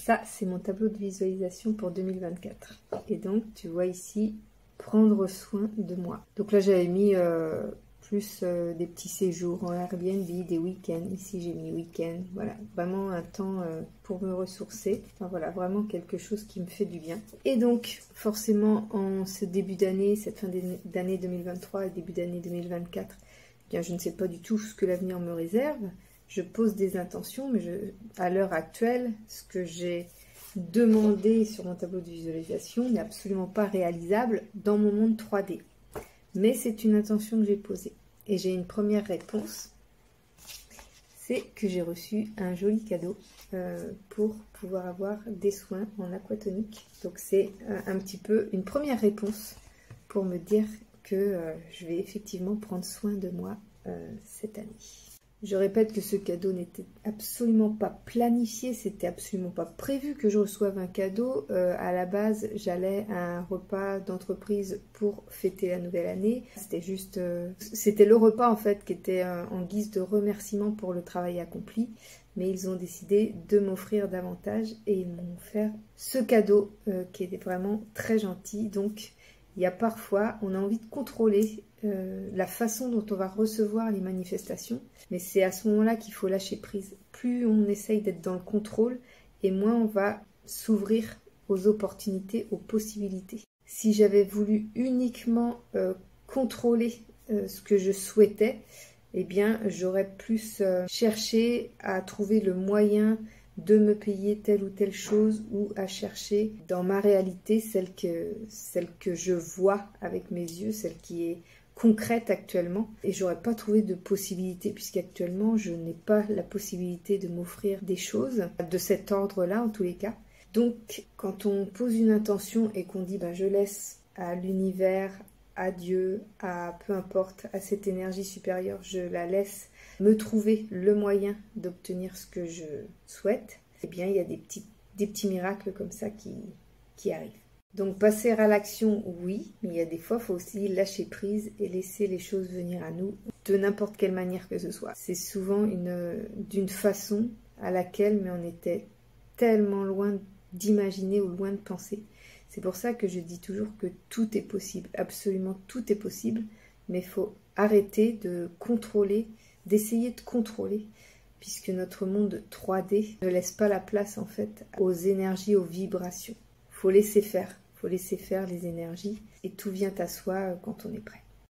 Ça, c'est mon tableau de visualisation pour 2024. Et donc, tu vois ici, prendre soin de moi. Donc là, j'avais mis plus des petits séjours en Airbnb, des week-ends. Ici, j'ai mis week-end. Voilà, vraiment un temps pour me ressourcer. Enfin voilà, vraiment quelque chose qui me fait du bien. Et donc, forcément, en ce début d'année, cette fin d'année 2023 et début d'année 2024, eh bien, je ne sais pas du tout ce que l'avenir me réserve. Je pose des intentions, mais à l'heure actuelle, ce que j'ai demandé sur mon tableau de visualisation n'est absolument pas réalisable dans mon monde 3D. Mais c'est une intention que j'ai posée. Et j'ai une première réponse, c'est que j'ai reçu un joli cadeau pour pouvoir avoir des soins en aquatonique. Donc c'est un petit peu une première réponse pour me dire que je vais effectivement prendre soin de moi cette année. Je répète que ce cadeau n'était absolument pas planifié, c'était absolument pas prévu que je reçoive un cadeau. À la base, j'allais à un repas d'entreprise pour fêter la nouvelle année. C'était juste, c'était le repas en fait qui était en guise de remerciement pour le travail accompli. Mais ils ont décidé de m'offrir davantage et ils m'ont offert ce cadeau qui était vraiment très gentil. Donc, il y a parfois, on a envie de contrôler la façon dont on va recevoir les manifestations, mais c'est à ce moment-là qu'il faut lâcher prise. Plus on essaye d'être dans le contrôle, et moins on va s'ouvrir aux opportunités, aux possibilités. Si j'avais voulu uniquement contrôler ce que je souhaitais, eh bien j'aurais plus cherché à trouver le moyen de me payer telle ou telle chose ou à chercher dans ma réalité celle que je vois avec mes yeux, celle qui est concrète actuellement, et j'aurais pas trouvé de possibilité puisqu'actuellement je n'ai pas la possibilité de m'offrir des choses de cet ordre-là en tous les cas. Donc quand on pose une intention et qu'on dit je laisse à l'univers, à Dieu, à peu importe, à cette énergie supérieure, je la laisse me trouver le moyen d'obtenir ce que je souhaite, eh bien il y a des petits miracles comme ça qui arrivent. Donc passer à l'action, oui, mais il y a des fois, il faut aussi lâcher prise et laisser les choses venir à nous de n'importe quelle manière que ce soit. C'est souvent d'une façon à laquelle, mais on était tellement loin d'imaginer ou loin de penser. C'est pour ça que je dis toujours que tout est possible, absolument tout est possible, mais il faut arrêter de contrôler, d'essayer de contrôler, puisque notre monde 3D ne laisse pas la place en fait aux énergies, aux vibrations. Faut laisser faire les énergies et tout vient à soi quand on est prêt.